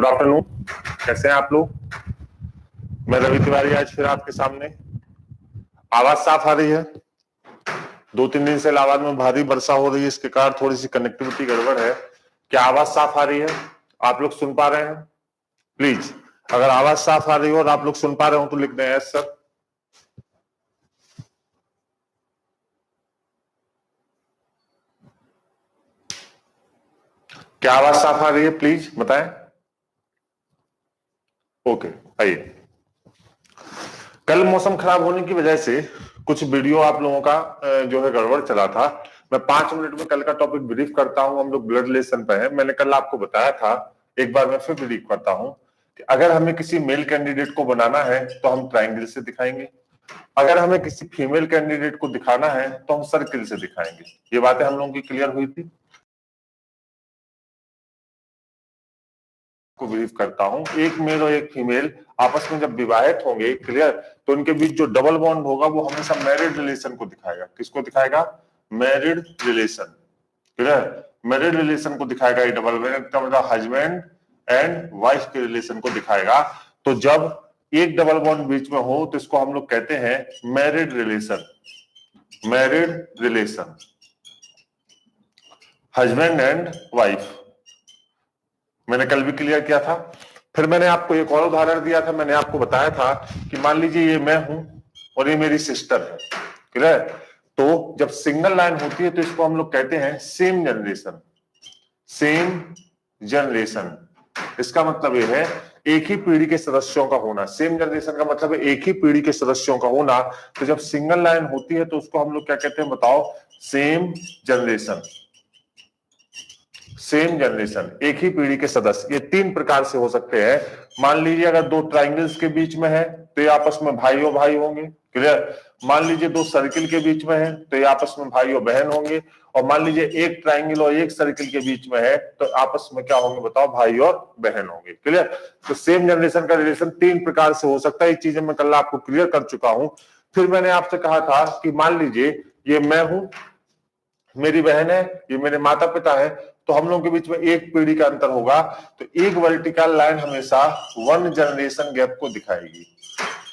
Good afternoon, कैसे हैं आप लोग। मैं रवि तिवारी आज फिर आपके सामने। आवाज साफ आ रही है? 2-3 दिन से इलाहाबाद में भारी वर्षा हो रही है, इसके कारण थोड़ी सी कनेक्टिविटी गड़बड़ है। क्या आवाज साफ आ रही है? आप लोग सुन पा रहे हैं? प्लीज अगर आवाज साफ आ रही हो और आप लोग सुन पा रहे हो तो लिख दें यस सर। क्या आवाज साफ आ रही है प्लीज बताएं। ओके, आइए। कल मौसम खराब होने की वजह से कुछ वीडियो आप लोगों का जो है गड़बड़ चला था। मैं 5 मिनट में कल का टॉपिक ब्रीफ करता हूं। हम लोग ब्लड रिलेशन पे हैं। मैंने कल आपको बताया था, एक बार मैं फिर ब्रीफ करता हूं कि अगर हमें किसी मेल कैंडिडेट को बनाना है तो हम ट्रायंगल से दिखाएंगे, अगर हमें किसी फीमेल कैंडिडेट को दिखाना है तो हम सर्किल से दिखाएंगे। ये बातें हम लोगों की क्लियर हुई थी। को ब्रीफ करता हूं, एक मेल और एक फीमेल आपस में जब विवाहित होंगे, क्लियर, तो उनके बीच जो डबल बॉन्ड होगा वो हमेशा मैरिड रिलेशन को दिखाएगा। किसको दिखाएगा? Married relation, clear, married relation को दिखाएगा। ये डबल बॉन्ड का मतलब हस्बैंड एंड वाइफ के रिलेशन को दिखाएगा। तो जब एक डबल बॉन्ड बीच में हो तो इसको हम लोग कहते हैं married relation. Married relation, husband and wife, मैंने कल भी क्लियर किया था। फिर मैंने आपको एक और उदाहरण दिया था। मैंने आपको बताया था कि मान लीजिए ये मैं हूं और ये मेरी सिस्टर है, क्लियर। तो जब सिंगल लाइन होती है तो इसको हम लोग कहते हैं सेम जनरेशन। सेम जनरेशन, इसका मतलब ये है एक ही पीढ़ी के सदस्यों का होना। सेम जनरेशन का मतलब है एक ही पीढ़ी के सदस्यों का होना। तो जब सिंगल लाइन होती है तो उसको हम लोग क्या कहते हैं बताओ? Same generation. सेम जनरेशन, एक ही पीढ़ी के सदस्य। ये 3 प्रकार से हो सकते हैं। मान लीजिए अगर 2 ट्राइंगल्स के बीच में है तो ये आपस में भाइयों भाई होंगे, क्लियर। मान लीजिए 2 सर्किल के बीच में है तो ये आपस में भाइयों बहन होंगे। और मान लीजिए एक ट्राइंगल और एक सर्किल के बीच में है तो आपस में क्या होंगे बताओ? भाई और बहन होंगे, क्लियर। तो सेम जनरेशन का रिलेशन 3 प्रकार से हो सकता है। ये चीजें मैं कल आपको क्लियर कर चुका हूं। फिर मैंने आपसे कहा था कि मान लीजिए ये मैं हूं, मेरी बहन है, ये मेरे माता पिता है, तो हम लोगों के बीच में एक पीढ़ी का अंतर होगा। तो एक वर्टिकल लाइन हमेशा 1 जनरेशन गैप को दिखाएगी।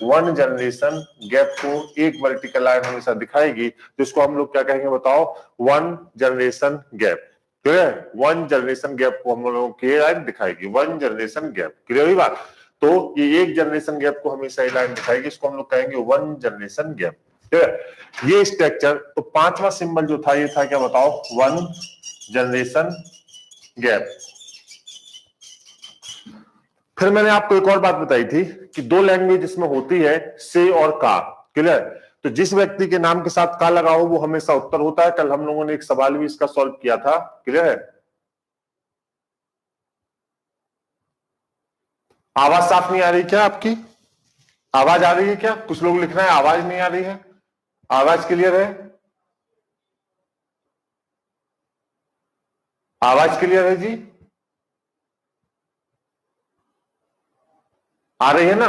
1 जनरेशन गैप को एक वर्टिकल लाइन हमेशा दिखाएगी, जिसको हम लोग क्या कहेंगे बताओ? 1 generation gap, clear. 1 generation gap को हम लोगों की लाइन दिखाएगी, 1 जनरेशन गैप, क्लियर हुई बात। तो ये एक जनरेशन गैप को हमेशा ये लाइन दिखाएगी, इसको हम लोग कहेंगे 1 जनरेशन गैप। ये स्ट्रक्चर। तो 5वां सिंबल जो था ये था क्या बताओ? 1 जनरेशन गैप। फिर मैंने आपको एक और बात बताई थी कि 2 लैंग्वेज इसमें होती है, से और का, क्लियर। तो जिस व्यक्ति के नाम के साथ का लगा हो वो हमेशा उत्तर होता है। कल हम लोगों ने एक सवाल भी इसका सॉल्व किया था, क्लियर है। आवाज साफ नहीं आ रही क्या आपकी? आवाज आ रही है क्या? कुछ लोग लिख रहे हैं आवाज नहीं आ रही है। आवाज क्लियर है? आवाज क्लियर है जी? आ रही है ना?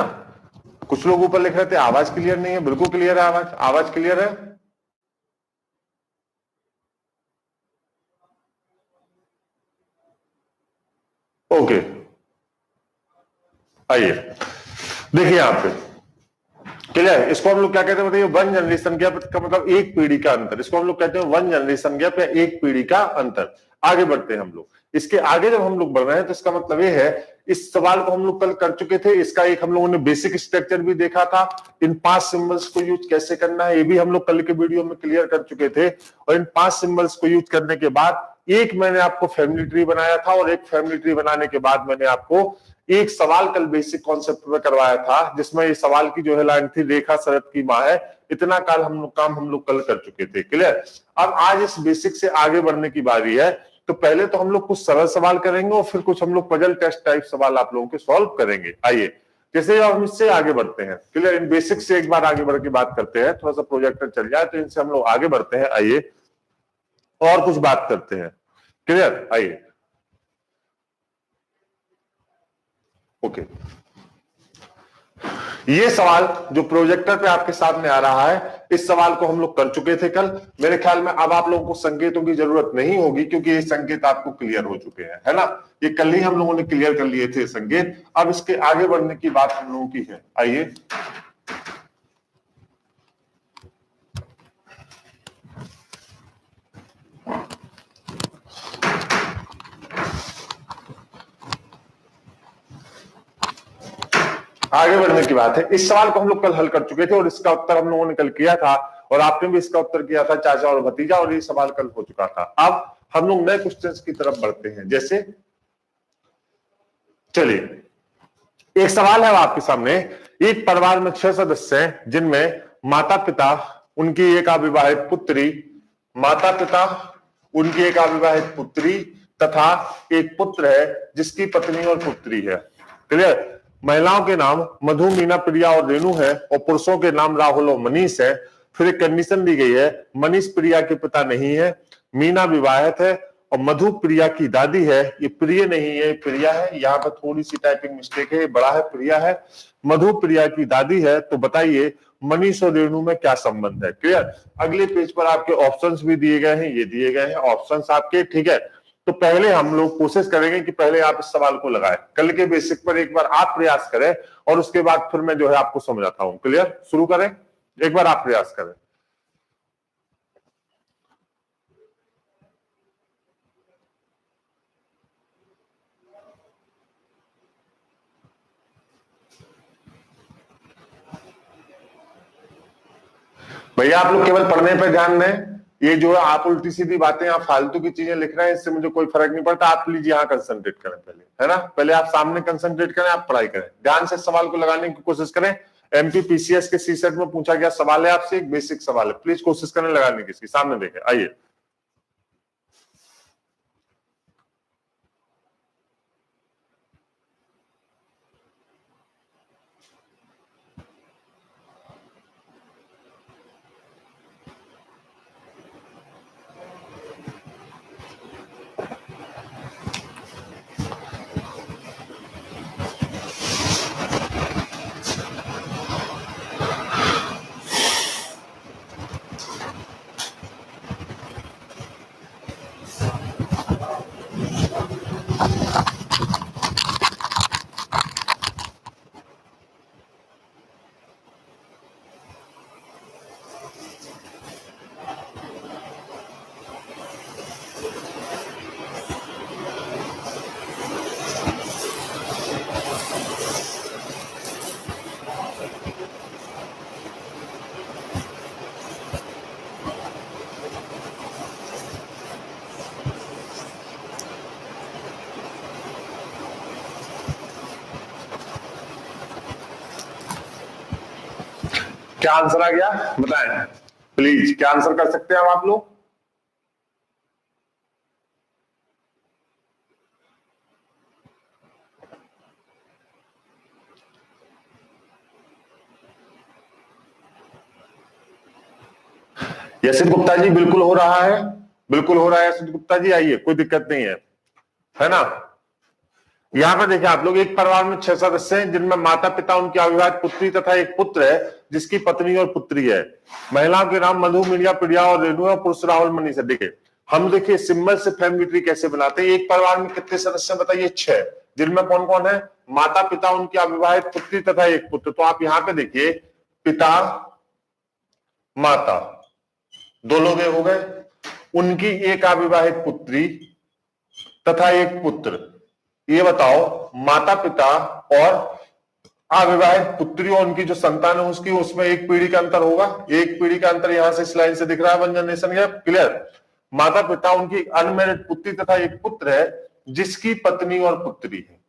कुछ लोग ऊपर लिख रहे थे आवाज क्लियर नहीं है। बिल्कुल क्लियर है आवाज। आवाज क्लियर है? ओके, आइए देखिए यहां पे, क्लियर। इसको हम लोग क्या कहते हैं बताइए? 1 जनरेशन गैप का मतलब एक पीढ़ी का अंतर। इसको हम लोग कहते हैं 1 जनरेशन गैप या एक पीढ़ी का अंतर। आगे बढ़ते हैं हम लोग। इसके आगे जब हम लोग बढ़ रहे हैं तो इसका मतलब ये है, इस सवाल को हम लोग कल कर चुके थे। इसका एक हम लोगों ने बेसिक स्ट्रक्चर भी देखा था। इन 5 सिंबल्स को यूज कैसे करना है ये भी हम लोग कल के वीडियो में क्लियर कर चुके थे। और इन 5 सिंबल्स को यूज करने के बाद एक मैंने आपको फैमिली ट्री बनाया था, और एक फैमिली ट्री बनाने के बाद मैंने आपको एक सवाल कल बेसिक कॉन्सेप्ट में करवाया था, जिसमें ये सवाल की जो है लाइन थी, रेखा शरत की मां है। इतना काल काम हम लोग कल कर चुके थे, क्लियर। अब आज इस बेसिक से आगे बढ़ने की बारी है। तो पहले तो हम लोग कुछ सरल सवाल करेंगे और फिर कुछ हम लोग पजल टेस्ट टाइप सवाल आप लोगों के सॉल्व करेंगे। आइए, जैसे अब हम इससे आगे बढ़ते हैं, क्लियर। इन बेसिक से एक बार आगे बढ़ के बात करते हैं। थोड़ा सा प्रोजेक्टर चल जाए तो इनसे हम लोग आगे बढ़ते हैं। आइए और कुछ बात करते हैं, क्लियर। आइए, ओके, ये सवाल जो प्रोजेक्टर पे आपके सामने आ रहा है, इस सवाल को हम लोग कर चुके थे कल। मेरे ख्याल में अब आप लोगों को संकेतों की जरूरत नहीं होगी, क्योंकि ये संकेत आपको क्लियर हो चुके हैं, है ना। ये कल ही हम लोगों ने क्लियर कर लिए थे संकेत। अब इसके आगे बढ़ने की बात हम लोगों की है। आइए आगे बढ़ने की बात है। इस सवाल को हम लोग कल हल कर चुके थे और इसका उत्तर हम लोगों ने कल किया था, और आपने भी इसका उत्तर किया था, चाचा और भतीजा, और ये सवाल कल हो चुका था। अब हम लोग नए क्वेश्चंस की तरफ बढ़ते हैं। जैसे चलिए एक सवाल है आपके सामने। एक परिवार में 6 सदस्य हैं, जिनमें माता पिता, उनकी एक अविवाहित पुत्री, माता पिता, उनकी एक अविवाहित पुत्री तथा एक पुत्र है जिसकी पत्नी और पुत्री है। क्लियर। महिलाओं के नाम मधु, मीना, प्रिया और रेणु है, और पुरुषों के नाम राहुल और मनीष है। फिर एक कंडीशन दी गई है, मनीष प्रिया के पिता नहीं है, मीना विवाहित है और मधु प्रिया की दादी है। ये प्रिय नहीं है, प्रिया है। यहाँ पर थोड़ी सी टाइपिंग मिस्टेक है, बड़ा है, प्रिया है। मधु प्रिया की दादी है। तो बताइए मनीष और रेणु में क्या संबंध है। क्लियर। अगले पेज पर आपके ऑप्शंस भी दिए गए हैं, ये दिए गए हैं ऑप्शंस आपके, ठीक है। तो पहले हम लोग कोशिश करेंगे कि पहले आप इस सवाल को लगाएं, कल के बेसिक पर एक बार आप प्रयास करें, और उसके बाद फिर मैं जो है आपको समझाता हूं। क्लियर। शुरू करें, एक बार आप प्रयास करें। भैया आप लोग केवल पढ़ने पर ध्यान दें। ये जो है आप उल्टी सीधी बातें, आप फालतू की चीजें लिख रहे हैं, इससे मुझे कोई फर्क नहीं पड़ता। आप प्लीज यहाँ कंसंट्रेट करें पहले, है ना। पहले आप सामने कंसंट्रेट करें, आप पढ़ाई करें, ध्यान से सवाल को लगाने की कोशिश करें। एमपीपीसीएस के सी सेट में पूछा गया सवाल है आपसे, एक बेसिक सवाल है, प्लीज कोशिश करें लगाने की। सामने देखें, आइए। क्या आंसर आ गया बताएं प्लीज, क्या आंसर कर सकते हैं आप लोग। यशित गुप्ता जी बिल्कुल हो रहा है, बिल्कुल हो रहा है यशित गुप्ता जी, आइए, कोई दिक्कत नहीं है ना। यहां पर देखिए आप लोग, एक परिवार में 6 सदस्य हैं, जिनमें माता पिता, उनकी अविवाहित पुत्री तथा एक पुत्र है जिसकी पत्नी और पुत्री है। महिलाओं के नाम मधु, मीना, प्रिया और रेणु है, पुरुष राहुल, मनीष है। देखिए हम देखिए सिंबल से फैमिली ट्री कैसे बनाते हैं। एक परिवार में कितने सदस्य बताइए, 6, जिनमें कौन कौन है, माता पिता, उनकी अविवाहित पुत्री तथा एक पुत्र। तो आप यहाँ पे देखिए पिता माता दो लोग हो गए, उनकी एक अविवाहित पुत्री तथा एक पुत्र। ये बताओ माता पिता और अविवाहित पुत्री और उनकी जो संतान है उसकी, उसमें एक पीढ़ी का अंतर होगा। एक पीढ़ी का अंतर यहां से इस लाइन से दिख रहा है, वन जनरेशन गैप। क्लियर। माता पिता, उनकी अनमैरिड पुत्री तथा एक पुत्र है जिसकी पत्नी और पुत्री है,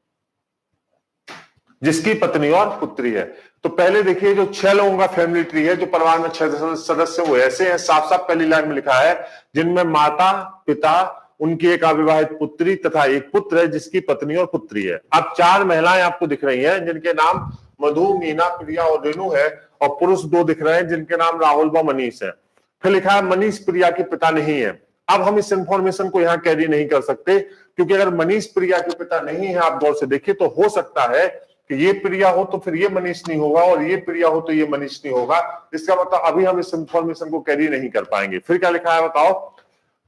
जिसकी पत्नी और पुत्री है। तो पहले देखिए जो 6 लोगों का फैमिली ट्री है, जो परिवार में 6 सदस्य, वो ऐसे हैं, साफ साफ पहली लाइन में लिखा है, जिनमें माता पिता, उनकी एक अविवाहित पुत्री तथा एक पुत्र है जिसकी पत्नी और पुत्री है। अब 4 महिलाएं आपको दिख रही हैं, जिनके नाम मधु, मीना, प्रिया और रेणु है, और पुरुष 2 दिख रहे हैं, जिनके नाम राहुल व मनीष है। फिर लिखा है मनीष प्रिया के पिता नहीं है। अब हम इस इंफॉर्मेशन को यहाँ कैरी नहीं कर सकते, क्योंकि अगर मनीष प्रिया के पिता नहीं है, आप गौर से देखिए, तो हो सकता है कि ये प्रिया हो तो फिर ये मनीष नहीं होगा, और ये प्रिया हो तो ये मनीष नहीं होगा। इसका मतलब अभी हम इस इंफॉर्मेशन को कैरी नहीं कर पाएंगे। फिर क्या लिखा है बताओ,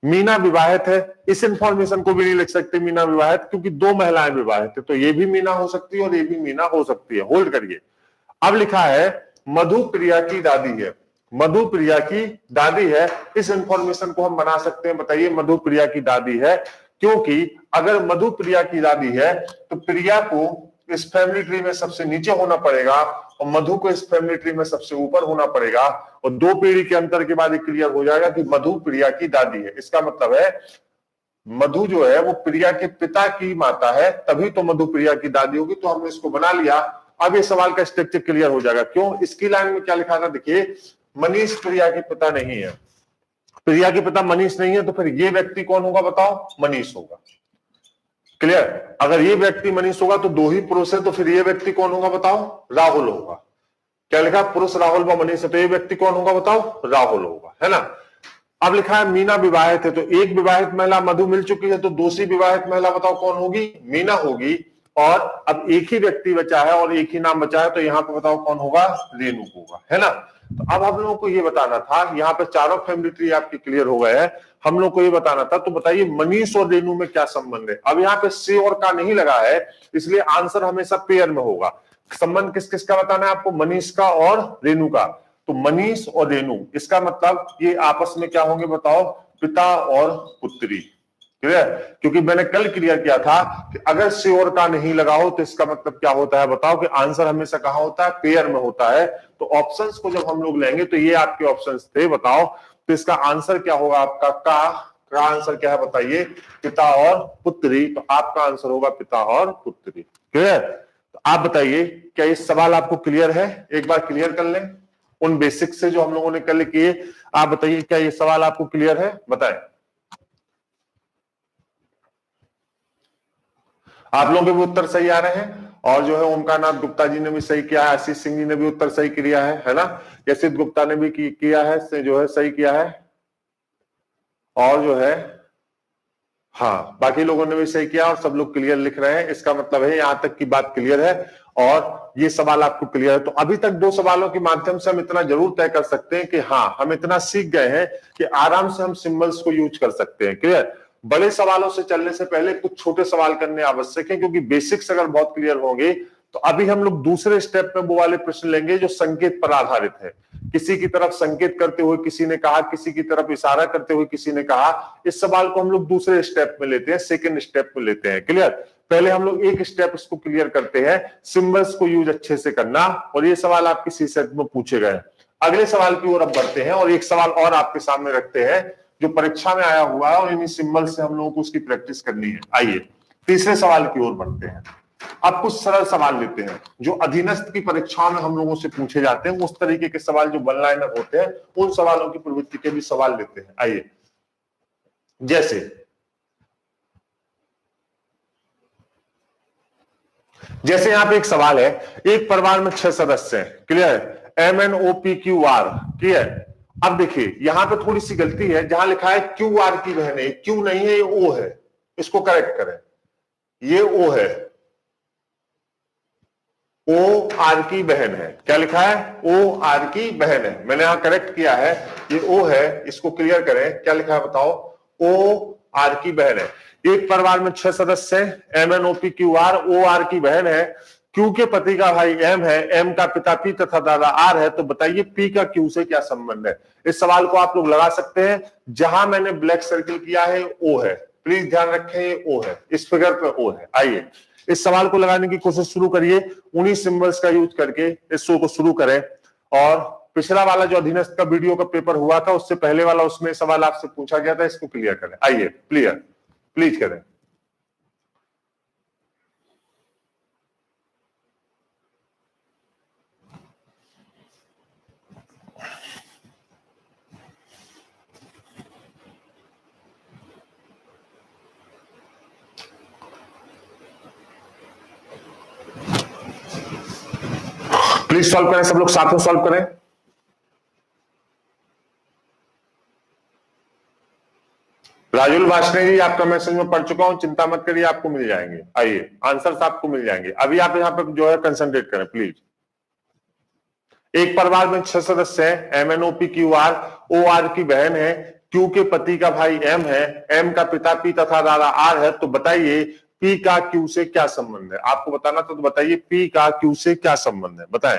मीना विवाहित है। इस इंफॉर्मेशन को भी नहीं लिख सकते मीना विवाहित, क्योंकि दो महिलाएं विवाहित है, तो ये भी मीना हो सकती है और ये भी मीना हो सकती है। होल्ड करिए। अब लिखा है मधु प्रिया की दादी है। मधु प्रिया की दादी है, इस इंफॉर्मेशन को हम बना सकते हैं। बताइए मधु प्रिया की दादी है, क्योंकि अगर मधु प्रिया की दादी है तो प्रिया को इस फैमिली ट्री में सबसे नीचे होना पड़ेगा और मधु को इस फैमिली ट्री में सबसे ऊपर होना पड़ेगा, और दो पीढ़ी के अंतर के बाद ये क्लियर हो जाएगा कि मधु प्रिया की दादी है। इसका मतलब है मधु जो है वो प्रिया के पिता की माता है, तभी तो मधु प्रिया की दादी होगी। तो हमने इसको बना लिया। अब ये सवाल का स्ट्रक्चर क्लियर हो जाएगा। क्यों? इसकी लाइन में क्या लिखा था, देखिए मनीष प्रिया के पिता नहीं है, प्रिया के पिता मनीष नहीं है, तो फिर ये व्यक्ति कौन होगा बताओ, मनीष होगा। क्लियर? अगर ये व्यक्ति मनीष होगा तो दो ही पुरुष है, तो फिर ये व्यक्ति कौन होगा बताओ, राहुल होगा। क्या लिखा, पुरुष राहुल व मनीष है, तो ये व्यक्ति कौन होगा बताओ, राहुल होगा, है ना। अब लिखा है मीना विवाहित है, तो एक विवाहित महिला मधु मिल चुकी है, तो दूसरी विवाहित महिला बताओ कौन होगी, मीना होगी। और अब एक ही व्यक्ति बचा है और एक ही नाम बचा है, तो यहाँ पे बताओ कौन होगा, रेणु होगा, है ना। तो अब हम लोगों को ये बताना था, यहाँ पे चारों फैमिली ट्री आपके क्लियर हो गए हैं, हम लोग को ये बताना था। तो बताइए मनीष और रेणु में क्या संबंध है। अब यहाँ पे से और का नहीं लगा है, इसलिए आंसर हमेशा पेयर में होगा। संबंध किस किस का बताना है आपको, मनीष का और रेणु का। तो मनीष और रेणु, इसका मतलब ये आपस में क्या होंगे बताओ, पिता और पुत्री। क्लियर? क्योंकि मैंने कल क्लियर किया था कि अगर से और का नहीं लगा हो तो इसका मतलब क्या होता है बताओ, कि आंसर हमेशा कहां होता है, पेयर में होता है। तो ऑप्शंस को जब हम लोग लेंगे तो ये आपके ऑप्शंस थे, बताओ तो इसका आंसर क्या होगा आपका, का आंसर क्या है बताइए, पिता और पुत्री। तो आपका आंसर होगा पिता और पुत्री। क्लियर? तो आप बताइए क्या ये सवाल आपको क्लियर है, एक बार क्लियर कर लें उन बेसिक्स से जो हम लोगों ने कल किए। आप बताइए क्या ये सवाल आपको क्लियर है, बताएं। आप लोगों के भी उत्तर सही आ रहे हैं, और जो है ओमकारनाथ गुप्ता जी ने भी सही किया है, आशीष सिंह जी ने भी उत्तर सही किया है ना, यशित गुप्ता ने भी किया है, जो है सही किया है, और जो है हाँ बाकी लोगों ने भी सही किया, और सब लोग क्लियर लिख रहे हैं। इसका मतलब है यहां तक की बात क्लियर है और ये सवाल आपको क्लियर है। तो अभी तक दो सवालों के माध्यम से हम इतना जरूर तय कर सकते हैं कि हाँ हम इतना सीख गए हैं कि आराम से हम सिंबल्स को यूज कर सकते हैं। क्लियर? बड़े सवालों से चलने से पहले कुछ छोटे सवाल करने आवश्यक है, क्योंकि बेसिक्स अगर बहुत क्लियर होंगे तो अभी हम लोग दूसरे स्टेप में वो वाले प्रश्न लेंगे जो संकेत पर आधारित है। किसी की तरफ संकेत करते हुए किसी ने कहा, किसी की तरफ इशारा करते हुए किसी ने कहा, इस सवाल को हम लोग दूसरे स्टेप में लेते हैं, सेकंड स्टेप में लेते हैं। क्लियर? पहले हम लोग एक स्टेप इसको क्लियर करते हैं, सिंबल्स को यूज अच्छे से करना, और ये सवाल आपके सी सेट में पूछे गए। अगले सवाल की ओर अब बढ़ते हैं और एक सवाल और आपके सामने रखते हैं जो परीक्षा में आया हुआ है, और इन्हीं सिंबल से हम लोगों को उसकी प्रैक्टिस करनी है। आइए तीसरे सवाल की ओर बढ़ते हैं। अब कुछ सरल सवाल लेते हैं जो अधीनस्थ की परीक्षाओं में हम लोगों से पूछे जाते हैं, उस तरीके के सवाल जो वन लाइनर होते हैं, उन सवालों की प्रवृत्ति के भी सवाल लेते हैं। आइए, जैसे यहां पे एक सवाल है, एक परिवार में 6 सदस्य हैं। क्लियर? MNOPQR। क्लियर? अब देखिए यहां पे थोड़ी सी गलती है, जहां लिखा है QR की बहन है, क्यू नहीं है, ये O है, इसको करेक्ट करें। ये O है, OR की बहन है। क्या लिखा है? OR की बहन है, मैंने यहां करेक्ट किया है, ये O है, इसको क्लियर करें। क्या लिखा है बताओ? OR की बहन है। एक परिवार में 6 सदस्य हैं, MNOPQR, OR की बहन है, Q के पति का भाई M है, M का पिता P तथा दादा R है। तो बताइए P का Q से क्या संबंध है। इस सवाल को आप लोग लगा सकते हैं। जहां मैंने ब्लैक सर्किल किया है O है, प्लीज ध्यान रखें ये O है, इस फिगर पे O है। आइए इस सवाल को लगाने की कोशिश शुरू करिए, उन्हीं सिंबल्स का यूज करके इस शो को शुरू करें। और पिछला वाला जो अधीनस्थ का वीडियो का पेपर हुआ था, उससे पहले वाला, उसमें सवाल आपसे पूछा गया था, इसको क्लियर करें। आइए क्लियर प्लीज करें। प्लीज सॉल्व करें, सब लोग साथ में सॉल्व करें। राजुल वाशनेरी आपका मैसेज में पढ़ चुका हूं, चिंता मत करिए, आपको मिल जाएंगे। आइए आंसर्स आपको मिल जाएंगे। अभी आप यहाँ पे जो है कंसंट्रेट करें प्लीज। एक परिवार में 6 सदस्य हैं, MNOPQR, OR की बहन है, Q के पति का भाई M है, M का पिता P तथा दादा R है। तो बताइए P का Q से क्या संबंध है? आपको बताना तो बताइए P का Q से क्या संबंध है, बताएं।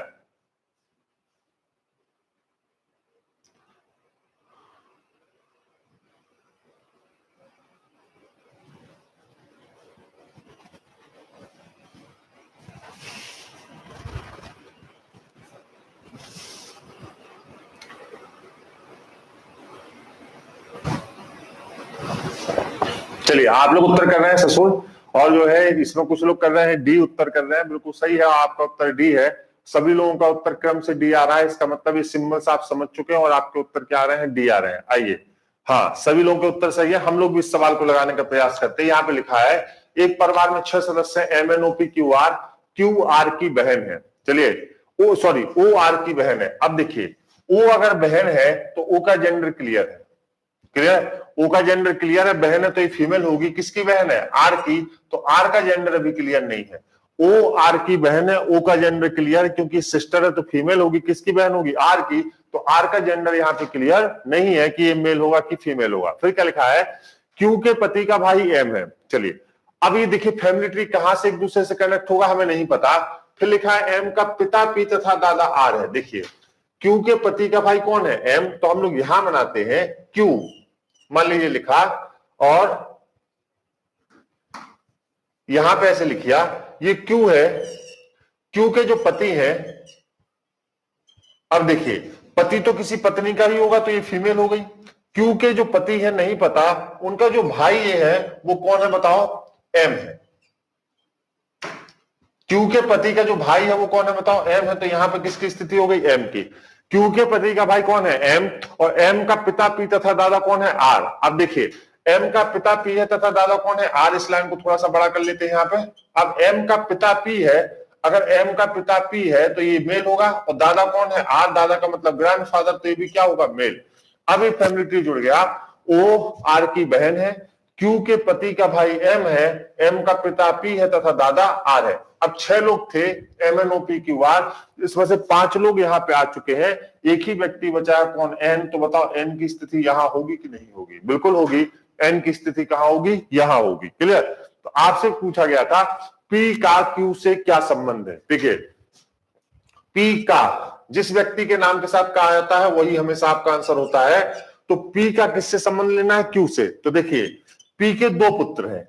चलिए आप लोग उत्तर कर रहे हैं ससुर, और जो है इसमें कुछ लोग कर रहे हैं डी, उत्तर कर रहे हैं, बिल्कुल सही है, आपका उत्तर डी है। सभी लोगों का उत्तर क्रम से डी आ रहा है, इसका मतलब ये सिंबल्स आप समझ चुके हैं और आपके उत्तर क्या आ रहे हैं, डी आ रहे हैं। आइए, हाँ सभी लोगों के उत्तर सही है। हम लोग भी इस सवाल को लगाने का प्रयास करते हैं। यहाँ पे लिखा है एक परिवार में 6 सदस्य हैं, MNOPQR, QR की बहन है। चलिए OR की बहन है। अब देखिए O अगर बहन है तो O का जेंडर क्लियर है, क्लियर, O का जेंडर क्लियर है, बहन है तो ये फीमेल होगी। किसकी बहन है? R की, तो R का जेंडर अभी क्लियर नहीं है। OR की बहन है, O का जेंडर क्लियर, क्योंकि सिस्टर है तो फीमेल होगी। किसकी बहन होगी? R की, तो R का जेंडर यहाँ पे क्लियर नहीं है कि ये मेल होगा कि फीमेल होगा। फिर क्या लिखा है? Q के पति का भाई M है। चलिए अब ये देखिए फैमिली ट्री कहां से एक दूसरे से कनेक्ट होगा हमें नहीं पता। फिर लिखा है M का पिता P तथा दादा R है। देखिए Q के पति का भाई कौन है? M, तो हम लोग यहां बनाते हैं Q, मान लीजिए लिखा, और यहां पे ऐसे लिखिया, ये Q है, Q के जो पति हैं, अब देखिए पति तो किसी पत्नी का ही होगा तो ये फीमेल हो गई। Q के जो पति है नहीं पता, उनका जो भाई ये है वो कौन है बताओ? M है। Q के पति का जो भाई है वो कौन है बताओ? M है। तो यहां पे किसकी स्थिति हो गई? M की। Q के पति का भाई कौन है? M, और M का पिता P तथा दादा कौन है? R। अब देखिए M का पिता P है तथा दादा कौन है? R। इस लाइन को थोड़ा सा बड़ा कर लेते हैं यहाँ पे। अब M का पिता P है, अगर M का पिता P है तो ये मेल होगा, और दादा कौन है? R, दादा का मतलब ग्रैंडफादर, तो ये भी क्या होगा? मेल। अब ये फैमिली ट्री जुड़ गया। OR की बहन है, Q के पति का भाई M है, M का पिता P है तथा दादा R है। अब 6 लोग थे MNOPQR, इसमें से 5 लोग यहाँ पे आ चुके हैं, एक ही व्यक्ति बचा है, कौन? N। तो बताओ N की स्थिति यहाँ होगी कि नहीं होगी? बिल्कुल होगी। N की स्थिति कहाँ होगी? यहाँ होगी। क्लियर? तो आपसे पूछा गया था P का Q से क्या संबंध है। देखिए P का जिस व्यक्ति के नाम के साथ कहा जाता है वही हमेशा आपका आंसर होता है। तो P का किससे संबंध लेना है? Q से। तो देखिए P के 2 पुत्र हैं,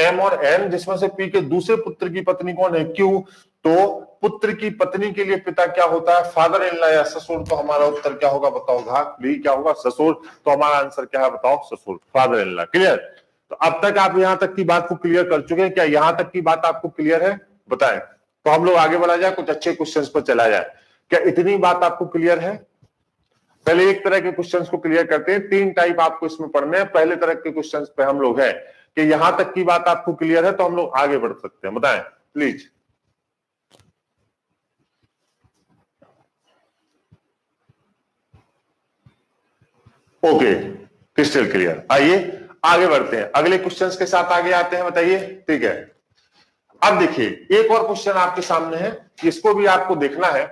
M और N, जिसमें से P के दूसरे पुत्र की पत्नी कौन है? Q। तो पुत्र की पत्नी के लिए पिता क्या होता है? फादर इन लॉ या ससुर। तो हमारा उत्तर क्या होगा बताओ? घात भी क्या होगा? ससुर। तो हमारा आंसर क्या है बताओ? ससुर, फादर इन लॉ। क्लियर? तो अब तक आप यहां तक की बात को क्लियर कर चुके हैं। क्या यहां तक की बात आपको क्लियर है? बताएं तो हम लोग आगे बढ़ा जाए, कुछ अच्छे क्वेश्चंस पर चला जाए। क्या इतनी बात आपको क्लियर है? पहले एक तरह के क्वेश्चंस को क्लियर करते हैं। 3 टाइप आपको इसमें पढ़ने हैं। पहले तरह के क्वेश्चंस पे हम लोग हैं कि यहां तक की बात आपको क्लियर है तो हम लोग आगे बढ़ सकते हैं। बताएं प्लीज। Okay, crystal clear. आइए आगे बढ़ते हैं, अगले क्वेश्चंस के साथ आगे आते हैं। बताइए, ठीक है। अब देखिए एक और क्वेश्चन आपके सामने है, इसको भी आपको देखना है।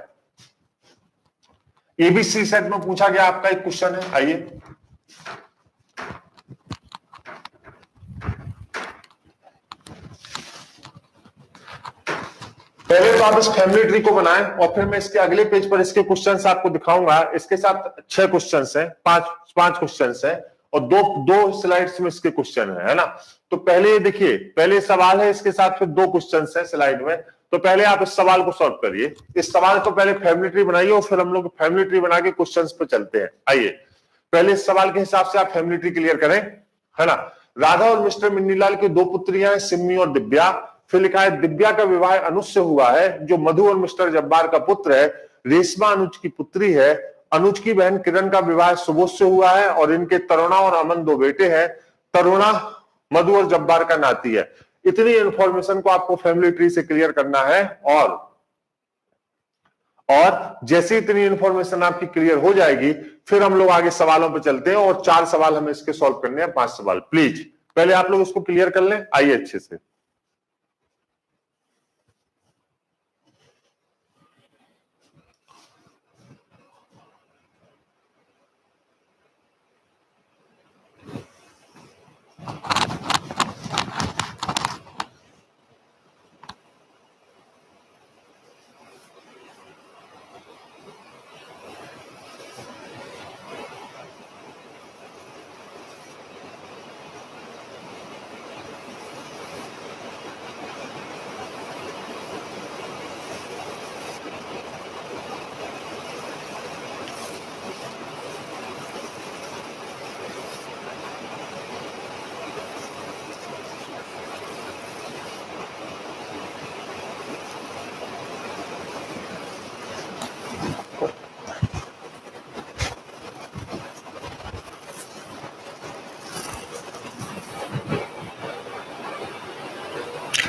एबीसी सेट में पूछा गया आपका एक क्वेश्चन है। आइए पहले तो आप इस फैमिली ट्री को बनाएं और फिर मैं इसके अगले पेज पर इसके क्वेश्चंस आपको दिखाऊंगा। इसके साथ 6 क्वेश्चंस हैं, 5 क्वेश्चंस हैं, और दो स्लाइड्स में इसके क्वेश्चन है ना। तो पहले देखिए, पहले सवाल है, इसके साथ फिर 2 क्वेश्चंस हैं स्लाइड में। तो पहले आप इस सवाल को सॉल्व करिए। इस सवाल को पहले फैमिली ट्री बनाइए और फिर हम लोग फैमिली ट्री बना के क्वेश्चंस पे चलते हैं। आइए पहले इस सवाल के हिसाब से आप फैमिली ट्री क्लियर करें, है ना। राधा और मिस्टर मिन्नीलाल की 2 पुत्रियां हैं, सिम्मी और दिव्या। फिर लिखा है दिव्या का विवाह अनुज से हुआ है, जो मधु और मिस्टर जब्बार का पुत्र है। रेशमा अनुज की पुत्री है। अनुज की बहन किरण का विवाह सुबोध से हुआ है, और इनके तरुणा और अमन 2 बेटे हैं। तरुणा मधु और जब्बार का नाती है। इतनी इंफॉर्मेशन को आपको फैमिली ट्री से क्लियर करना है। और और जैसे इतनी इंफॉर्मेशन आपकी क्लियर हो जाएगी फिर हम लोग आगे सवालों पे चलते हैं, और 4 सवाल हमें इसके सॉल्व करने हैं, 5 सवाल। प्लीज पहले आप लोग इसको क्लियर कर लें, आइए अच्छे से।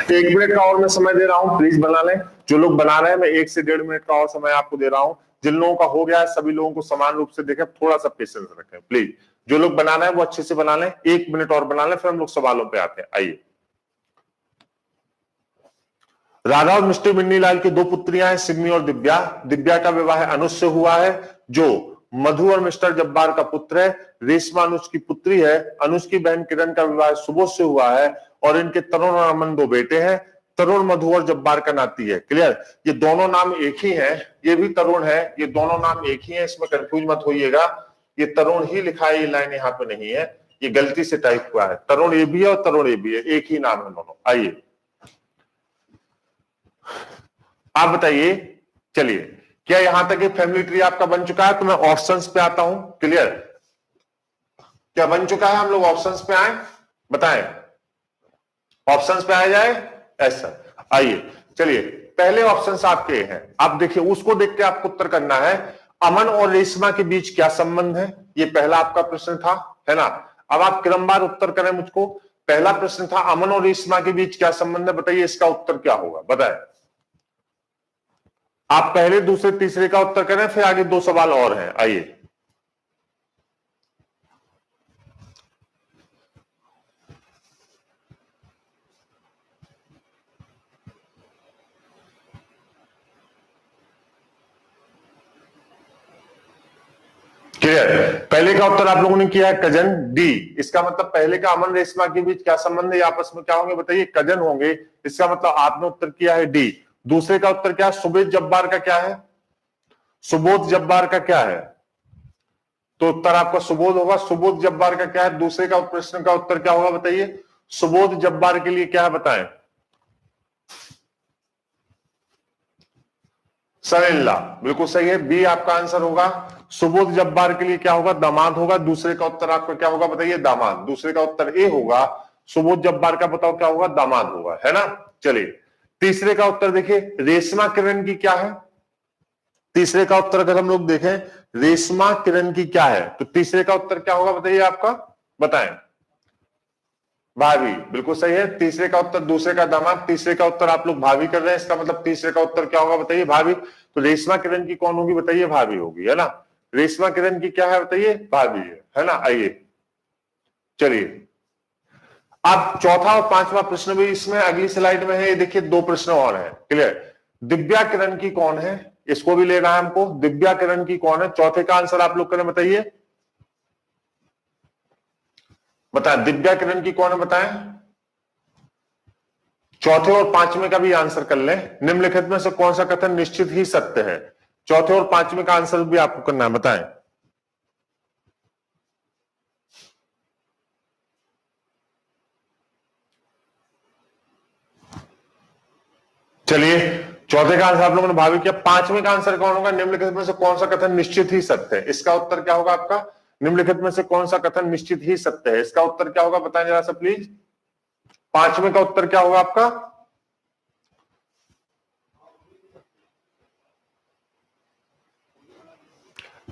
एक मिनट का और मैं समय दे रहा हूं, प्लीज बना लें। जो लोग बना रहे हैं मैं 1 से 1.5 मिनट का और समय आपको दे रहा हूं। जिन लोगों का हो गया है सभी लोगों को समान रूप से देखें, थोड़ा सा पेशेंस रखें प्लीज। जो लोग बना रहे हैं वो अच्छे से बना लें, 1 मिनट और बना लें, फिर हम लोग सवालों पे आते हैं। आइए। राधा और मिस्टर मिन्नीलाल की 2 पुत्रियां हैं, सिमी और दिव्या। दिव्या का विवाह अनुज से हुआ है, जो मधु और मिस्टर जब्बार का पुत्र है। रेशमा अनुज की पुत्री है। अनुज की बहन किरण का विवाह सुबोध से हुआ है, और इनके तरुण और अमन 2 बेटे हैं। तरुण मधु और जब्बार का नाती है। क्लियर? ये दोनों नाम एक ही हैं, ये भी तरुण है, ये दोनों नाम एक ही हैं, इसमें कंफ्यूज मत होइएगा। ये तरुण ही लिखा है, ये लाइन यहाँ पे नहीं है, ये गलती से टाइप हुआ है। तरुण ये भी है और तरुण ये भी है, एक ही नाम है दोनों। आइए आप बताइए। चलिए, क्या यहां तक ये फैमिली ट्री आपका बन चुका है? तो मैं ऑप्शंस पे आता हूं। क्लियर? क्या बन चुका है? हम लोग ऑप्शंस पे आए, बताएं। ऑप्शंस पे आ जाए ऐसा। आइए चलिए, पहले ऑप्शंस आपके हैं, आप देखिए, उसको देख के आपको उत्तर करना है। अमन और रेशमा के बीच क्या संबंध है? ये पहला आपका प्रश्न था, है ना? अब आप क्रमवार उत्तर करें मुझको। पहला प्रश्न था अमन और रेशमा के बीच क्या संबंध है, बताइए इसका उत्तर क्या होगा, बताएं। आप पहले, दूसरे, तीसरे का उत्तर करें, फिर आगे 2 सवाल और हैं। आइए। क्लियर? पहले का उत्तर आप लोगों ने किया है कजन, डी। इसका मतलब पहले का अमन रेशमा के बीच क्या संबंध है, आपस में क्या होंगे, बताइए, कजन होंगे। इसका मतलब आपने उत्तर किया है डी। दूसरे का उत्तर क्या है, सुबोध जब्बार का क्या है? सुबोध जब्बार का क्या है? तो उत्तर आपका सुबोध होगा। सुबोध जब्बार का क्या है? दूसरे का प्रश्न का उत्तर क्या होगा, बताइए। सुबोध जब्बार के लिए क्या है, बताएं। सन-इन-लॉ, बिल्कुल सही है, बी आपका आंसर होगा। सुबोध जब्बार के लिए क्या होगा, दामाद होगा। दूसरे का उत्तर आपका क्या होगा, बताइए, दामाद। दूसरे का उत्तर ए होगा। सुबोध जब्बार का बताओ क्या होगा, दामाद होगा, है ना? चलिए, तीसरे का उत्तर देखिए, रेशमा किरण की क्या है? तीसरे का उत्तर अगर हम लोग देखें, रेशमा किरण की क्या है, तो तीसरे का उत्तर क्या होगा, बताइए आपका, बताएं। भाभी, बिल्कुल सही है। तीसरे का उत्तर दूसरे का दामाद, तीसरे का उत्तर आप लोग भाभी कर रहे हैं, इसका मतलब तीसरे का उत्तर क्या होगा, बताइए, भाभी। तो रेशमा किरण की कौन होगी, बताइए, भाभी होगी, है ना? रेशमा किरण की क्या है, बताइए, भाभी है ना? आइए चलिए, अब चौथा और 5वां प्रश्न भी इसमें अगली स्लाइड में है। ये देखिए, 2 प्रश्न और हैं। क्लियर? दिव्या किरण की कौन है, इसको भी लेना है हमको। दिव्या किरण की कौन है, चौथे का आंसर आप लोग करें, बताइए, बताएं। दिव्या किरण की कौन है, बताएं। चौथे और 5वें का भी आंसर कर लें। निम्नलिखित में से कौन सा कथन निश्चित ही सत्य है? चौथे और 5वें का आंसर भी आपको करना है, बताएं। चलिए, चौथे का आंसर आप लोगों ने भाभी किया। 5वें का आंसर कौन होगा, निम्नलिखित में से कौन सा कथन निश्चित ही सत्य है? इसका उत्तर क्या होगा आपका, निम्नलिखित में से कौन सा कथन निश्चित ही सत्य है? इसका उत्तर क्या होगा, बताएं जरा सा प्लीज। 5वें का उत्तर क्या होगा आपका?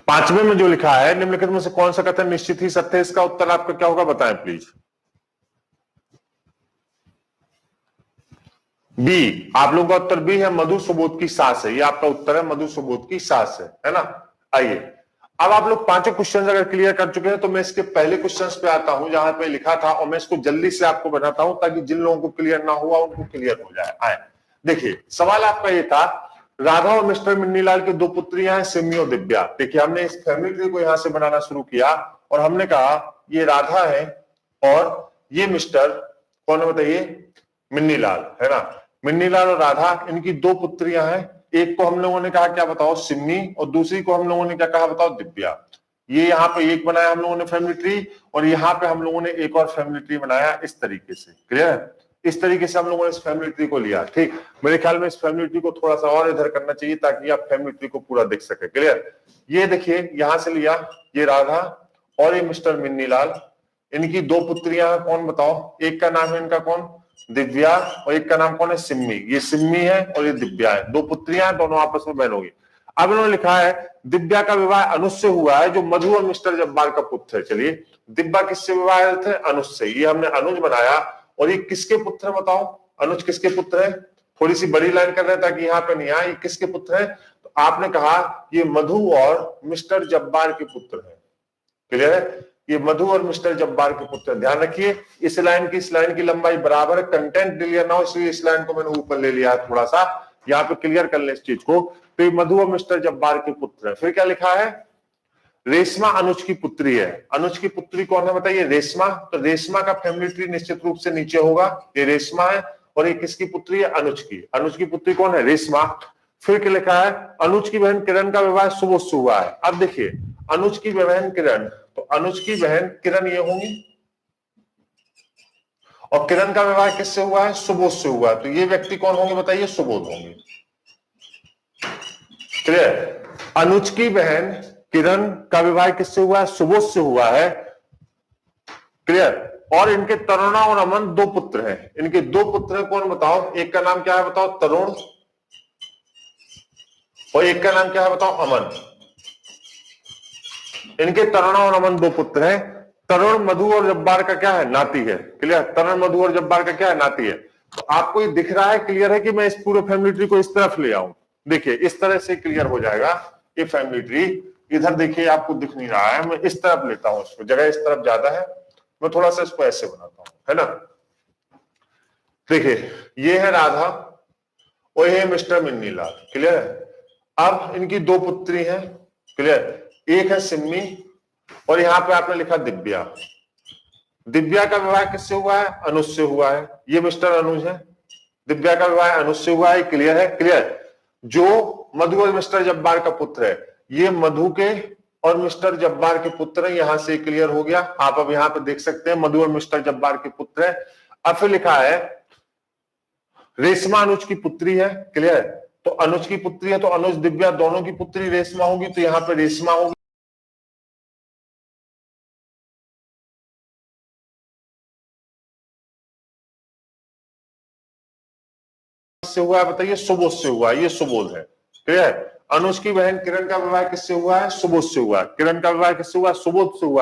पांचवें में जो लिखा है, निम्नलिखित में से कौन सा कथन निश्चित ही सत्य है, इसका उत्तर आपका क्या होगा, बताएं प्लीज। बी, आप लोगों का उत्तर बी है, मधु सुबोध की सास है। ये आपका उत्तर है, मधु सुबोध की सास है ना। आइए, अब आप लोग पांचों क्वेश्चन अगर क्लियर कर चुके हैं तो मैं इसके पहले क्वेश्चन पे आता हूं जहां पे लिखा था, और मैं इसको जल्दी से आपको बनाता हूं ताकि जिन लोगों को क्लियर ना हुआ उनको क्लियर हो जाए। आए देखिए, सवाल आपका ये था, राधा और मिस्टर मिन्नीलाल की दो पुत्रियां हैं, सिमी और दिव्या। देखिए, हमने इस फैमिली ट्री को यहां से बनाना शुरू किया और हमने कहा ये राधा है और ये मिस्टर कौन है बताइए, मिन्नीलाल है ना। मिन्नीलाल और राधा, इनकी दो पुत्रियां हैं। एक को हम लोगों ने कहा क्या बताओ, सिमी, और दूसरी को हम लोगों ने क्या कहा बताओ, दिव्या। ये यहाँ पे एक बनाया हम लोगों ने फैमिली ट्री, और यहाँ पे हम लोगों ने एक और फैमिली ट्री बनाया इस तरीके से। क्लियर है? इस तरीके से हम लोगों ने इस फैमिली ट्री को लिया। ठीक, मेरे ख्याल में इस फैमिली ट्री को थोड़ा सा और इधर करना चाहिए ताकि आप फैमिली ट्री को पूरा देख सके। क्लियर? ये देखिए, यहां से लिया, ये राधा और ये मिस्टर मिन्नीलाल, इनकी दो पुत्रियां कौन बताओ, एक का नाम है इनका कौन, दिव्या, और एक का नाम कौन है, सिम्मी। ये सिम्मी है और ये दिव्या है, दो पुत्रियां हैं, दोनों आपस में बहन होगी। अब इन्होंने लिखा है दिव्या का विवाह अनुज से हुआ है, जो मधु और मिस्टर जब्बार का पुत्र है। चलिए, दिव्या किससे विवाह थे, अनुज से। ये हमने अनुज बनाया, और ये किसके पुत्र है बताओ, अनुज किसके पुत्र है। थोड़ी सी बड़ी लाइन कर रहे हैं ताकि यहाँ पे नहीं आए, ये किसके पुत्र है, तो आपने कहा ये मधु और मिस्टर जब्बार के पुत्र है। क्लियर है? ये मधु और मिस्टर जब्बार के पुत्र। ध्यान रखिए, इस लाइन की लंबाई बराबर है, कंटेंट क्लियर ना हो इसलिए इस लाइन को मैंने ऊपर ले लिया है थोड़ा सा, यहाँ पे क्लियर कर ले इस चीज को। तो ये मधु और मिस्टर जब्बार के पुत्र है। फिर क्या लिखा है, रेशमा अनुज की पुत्री है। अनुज की पुत्री कौन है बताइए, रेशमा। तो रेशमा का फैमिली ट्री निश्चित रूप से नीचे होगा, ये रेशमा है, और ये किसकी पुत्री है, अनुज की। अनुज की पुत्री कौन है, रेशमा। फिर क्या लिखा है, अनुज की बहन किरण का विवाह सुबोध से हुआ है। अब देखिए, अनुज की बहन किरण, तो अनुज की बहन किरण ये होंगी, और किरण का विवाह किससे हुआ है, सुबोध से हुआ है। तो ये व्यक्ति कौन होंगे बताइए, सुबोध होंगे। क्लियर? अनुज की बहन किरण का विवाह किससे हुआ है, सुबोध से हुआ है। क्लियर? और इनके तरुणा और अमन दो पुत्र हैं। इनके दो पुत्र हैं, कौन बताओ, एक का नाम क्या है बताओ, तरुण, और एक का नाम क्या है बताओ, अमन। इनके तरुण और अमन दो पुत्र हैं। तरुण मधु और जब्बार का क्या है, नाती है। क्लियर? तरुण मधु और जब्बार का क्या है, नाती है। तो आपको ये दिख रहा है, क्लियर है कि मैं इस पूरे फैमिली ट्री को इस तरफ ले आऊं। देखिए, इस तरह से क्लियर हो जाएगा ये फैमिली ट्री। इधर देखिए, आपको दिख नहीं रहा है, मैं इस तरफ लेता हूं इसको, जगह इस तरफ ज्यादा है, मैं थोड़ा सा इसको ऐसे बनाता हूं, है ना। देखिए, ये है राधा और ये है मिस्टर मिन्नीलाल। क्लियर है? अब इनकी दो पुत्री हैं। क्लियर? एक है सिम्मी, और यहां पे आपने लिखा दिव्या। दिव्या का विवाह किससे हुआ है, अनुज से हुआ है। ये मिस्टर अनुज है, दिव्या का विवाह अनुज से हुआ है। क्लियर है? क्लियर? जो मधु और मिस्टर जब्बार का पुत्र है, ये मधु के और मिस्टर जब्बार के पुत्र है। यहां से क्लियर हो गया। आप अब यहां पे देख सकते हैं, मधु और मिस्टर जब्बार के पुत्र है। अब फिर लिखा है रेशमा अनुज की पुत्री है। क्लियर? तो अनुज की पुत्री है, तो अनुज दिव्या दोनों की पुत्री रेशमा होगी, तो यहां पे रेशमा होगी। से हुआ है बताइए, सुबोध से हुआ है। ये सुबोध है। क्लियर? अनुज की बहन किरण का विवाह किससे हुआ है, सुबोध से हुआ है। किरण का विवाह किससे हुआ है, सुबोध से हुआ है।